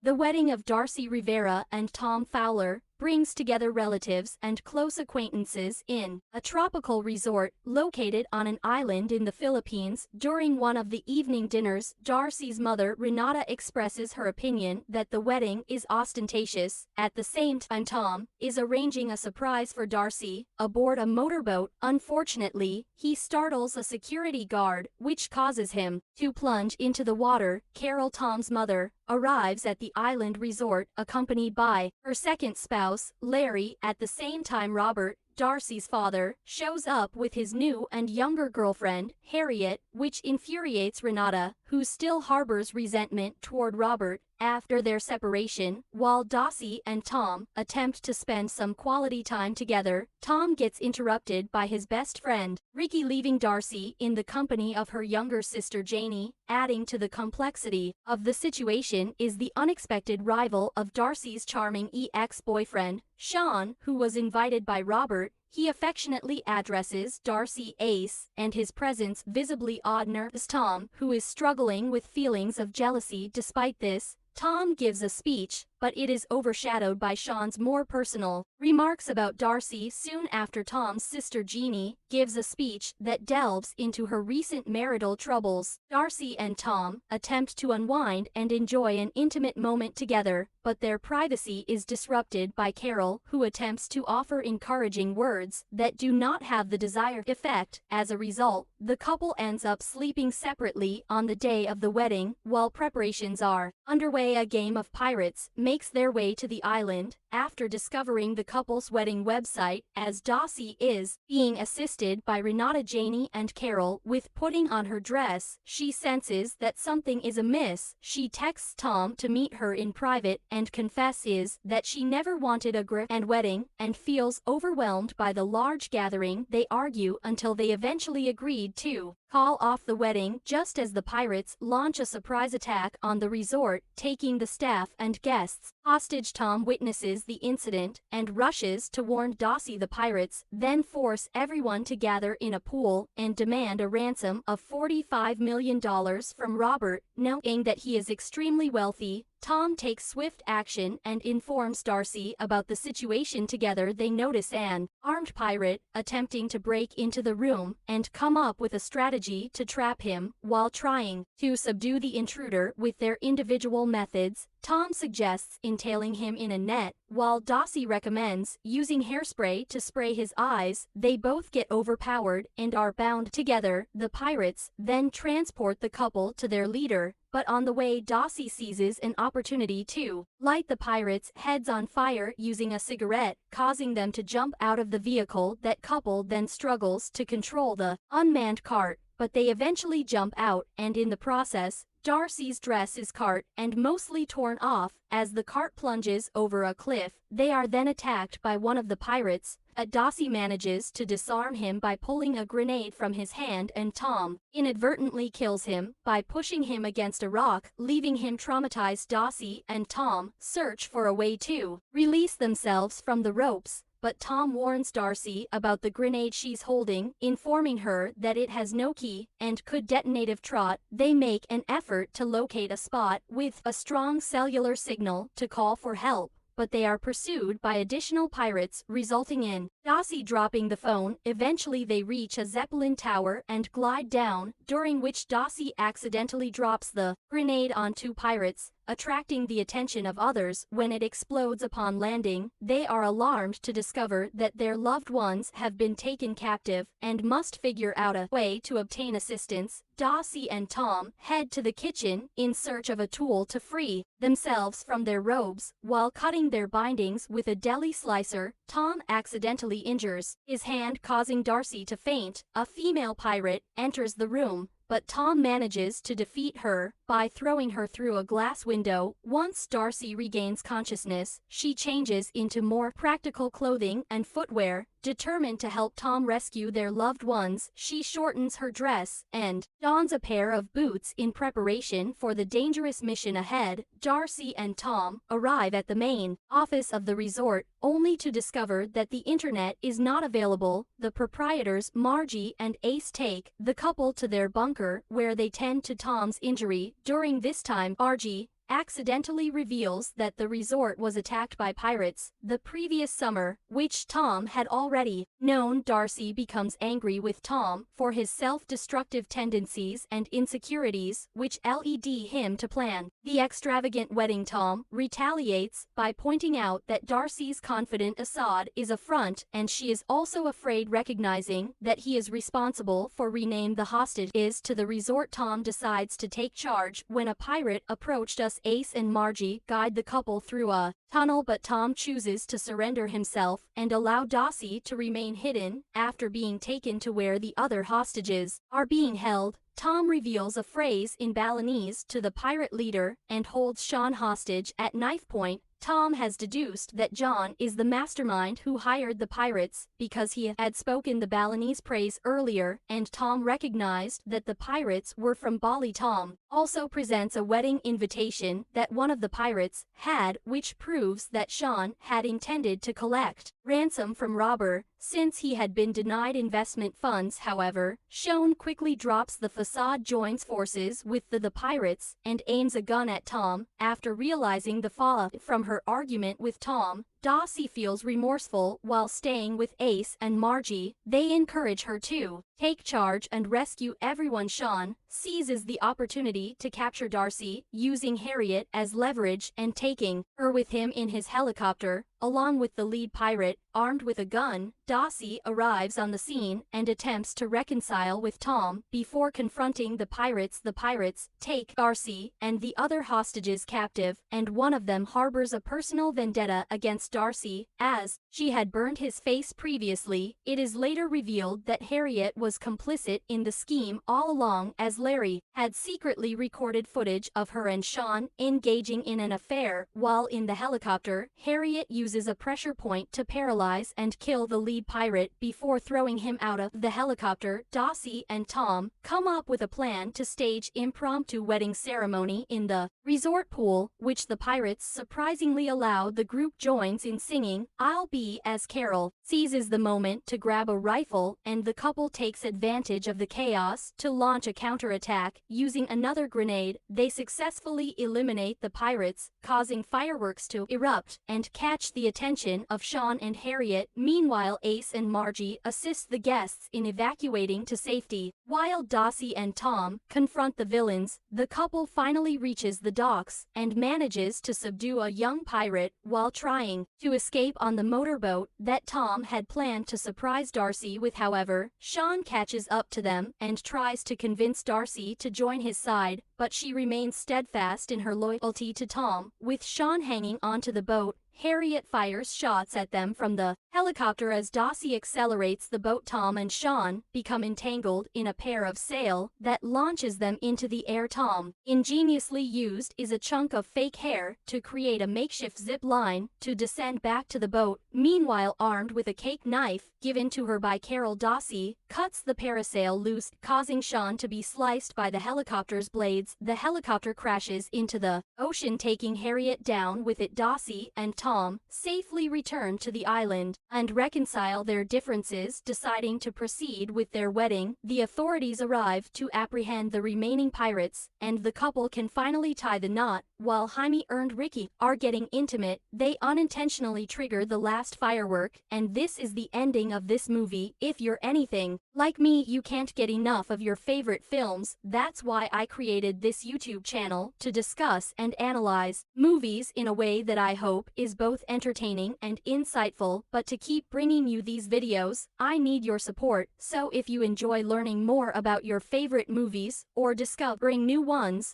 The wedding of Darcy Rivera and Tom Fowler brings together relatives and close acquaintances in a tropical resort located on an island in the Philippines. During one of the evening dinners, Darcy's mother Renata expresses her opinion that the wedding is ostentatious. At the same time, Tom is arranging a surprise for Darcy aboard a motorboat. Unfortunately, he startles a security guard, which causes him to plunge into the water. Carol, Tom's mother, arrives at the island resort accompanied by her second spouse, Larry. At the same time, Robert, Darcy's father, shows up with his new and younger girlfriend, Harriet, which infuriates Renata, who still harbors resentment toward Robert after their separation. While Darcy and Tom attempt to spend some quality time together, Tom gets interrupted by his best friend, Ricky, leaving Darcy in the company of her younger sister Janie. Adding to the complexity of the situation is the unexpected arrival of Darcy's charming ex-boyfriend, Sean, who was invited by Robert. He affectionately addresses Darcy Ace, and his presence visibly honors Tom, who is struggling with feelings of jealousy. Despite this, Tom gives a speech, but it is overshadowed by Sean's more personal remarks about Darcy. Soon after, Tom's sister Jeannie gives a speech that delves into her recent marital troubles. Darcy and Tom attempt to unwind and enjoy an intimate moment together, but their privacy is disrupted by Carol, who attempts to offer encouraging words that do not have the desired effect. As a result, the couple ends up sleeping separately on the day of the wedding. While preparations are underway, a game of pirates makes their way to the island. After discovering the couple's wedding website, as Darcy is being assisted by Renata, Janie, and Carol with putting on her dress, she senses that something is amiss. She texts Tom to meet her in private and confesses that she never wanted a grand wedding and feels overwhelmed by the large gathering. They argue until they eventually agreed to call off the wedding just as the pirates launch a surprise attack on the resort, taking the staff and guests hostage. Tom witnesses the incident and rushes to warn Darcy. The pirates then force everyone to gather in a pool and demand a ransom of $45 million from Robert. Knowing that he is extremely wealthy, Tom takes swift action and informs Darcy about the situation. Together, they notice an armed pirate attempting to break into the room and come up with a strategy to trap him. While trying to subdue the intruder with their individual methods, Tom suggests entailing him in a net, while Darcy recommends using hairspray to spray his eyes. They both get overpowered and are bound together. The pirates then transport the couple to their leader, but on the way, Darcy seizes an opportunity to light the pirates' heads on fire using a cigarette, causing them to jump out of the vehicle. That couple then struggles to control the unmanned cart, but they eventually jump out, and in the process, Darcy's dress is cut and mostly torn off. As the cart plunges over a cliff, they are then attacked by one of the pirates. Darcy manages to disarm him by pulling a grenade from his hand, and Tom inadvertently kills him by pushing him against a rock, leaving him traumatized. Darcy and Tom search for a way to release themselves from the ropes, but Tom warns Darcy about the grenade she's holding, informing her that it has no key and could detonate if trot. They make an effort to locate a spot with a strong cellular signal to call for help, but they are pursued by additional pirates, resulting in Darcy dropping the phone. Eventually they reach a Zeppelin tower and glide down, during which Darcy accidentally drops the grenade on two pirates, attracting the attention of others. When it explodes upon landing, they are alarmed to discover that their loved ones have been taken captive and must figure out a way to obtain assistance. Darcy and Tom head to the kitchen in search of a tool to free themselves from their robes. While cutting their bindings with a deli slicer, Tom accidentally injures his hand, causing Darcy to faint. A female pirate enters the room, but Tom manages to defeat her by throwing her through a glass window. Once Darcy regains consciousness, she changes into more practical clothing and footwear. Determined to help Tom rescue their loved ones, she shortens her dress and dons a pair of boots in preparation for the dangerous mission ahead. Darcy and Tom arrive at the main office of the resort, only to discover that the internet is not available. The proprietors, Margie and Ace, take the couple to their bunker, where they tend to Tom's injury. During this time, Margie accidentally reveals that the resort was attacked by pirates the previous summer, which Tom had already known. Darcy becomes angry with Tom for his self-destructive tendencies and insecurities, which led him to plan the extravagant wedding. Tom retaliates by pointing out that Darcy's confident facade is a front, and she is also afraid, recognizing that he is responsible for renaming the hostages to the resort. Tom decides to take charge when a pirate approached us. Ace and Margie guide the couple through a tunnel, but Tom chooses to surrender himself and allow Darcy to remain hidden. After being taken to where the other hostages are being held, Tom reveals a phrase in Balinese to the pirate leader and holds Sean hostage at knife point. Tom has deduced that John is the mastermind who hired the pirates because he had spoken the Balinese phrase earlier, and Tom recognized that the pirates were from Bali. Tom also presents a wedding invitation that one of the pirates had, which proves that Sean had intended to collect ransom from robber since he had been denied investment funds. However, Sean quickly drops the facade, joins forces with the pirates, and aims a gun at Tom. After realizing the fallout from her argument with Tom, Darcy feels remorseful while staying with Ace and Margie. They encourage her to take charge and rescue everyone. Sean seizes the opportunity to capture Darcy, using Harriet as leverage and taking her with him in his helicopter, along with the lead pirate, armed with a gun. Darcy arrives on the scene and attempts to reconcile with Tom before confronting the pirates. The pirates take Darcy and the other hostages captive, and one of them harbors a personal vendetta against Darcy, as she had burned his face previously. It is later revealed that Harriet was complicit in the scheme all along, as Larry had secretly recorded footage of her and Sean engaging in an affair. While in the helicopter, Harriet uses a pressure point to paralyze and kill the lead pirate before throwing him out of the helicopter. Darcy and Tom come up with a plan to stage impromptu wedding ceremony in the resort pool, which the pirates surprisingly allow. The group joins in singing "I'll Be," as Carol seizes the moment to grab a rifle, and the couple takes advantage of the chaos to launch a counterattack. Using another grenade, they successfully eliminate the pirates, causing fireworks to erupt and catch the attention of Sean and Harriet. Meanwhile, Ace and Margie assist the guests in evacuating to safety. While Darcy and Tom confront the villains, the couple finally reaches the docks and manages to subdue a young pirate while trying to escape on the motorboat that Tom had planned to surprise Darcy with. However, Sean catches up to them and tries to convince Darcy to join his side, but she remains steadfast in her loyalty to Tom. With Sean hanging onto the boat, Harriet fires shots at them from the helicopter as Darcy accelerates the boat. Tom and Sean become entangled in a pair of sail that launches them into the air. Tom ingeniously used is a chunk of fake hair to create a makeshift zip line to descend back to the boat. Meanwhile, armed with a cake knife given to her by Carol, Darcy cuts the parasail loose, causing Sean to be sliced by the helicopter's blades. The helicopter crashes into the ocean, taking Harriet down with it. Darcy and Tom safely return to the island and reconcile their differences, deciding to proceed with their wedding. The authorities arrive to apprehend the remaining pirates, and the couple can finally tie the knot. While Jaime and Ricky are getting intimate, they unintentionally trigger the last firework, and this is the ending of this movie. If you're anything like me, you can't get enough of your favorite films. That's why I created this YouTube channel, to discuss and analyze movies in a way that I hope is both entertaining and insightful. But to keep bringing you these videos, I need your support. So if you enjoy learning more about your favorite movies or discovering new ones,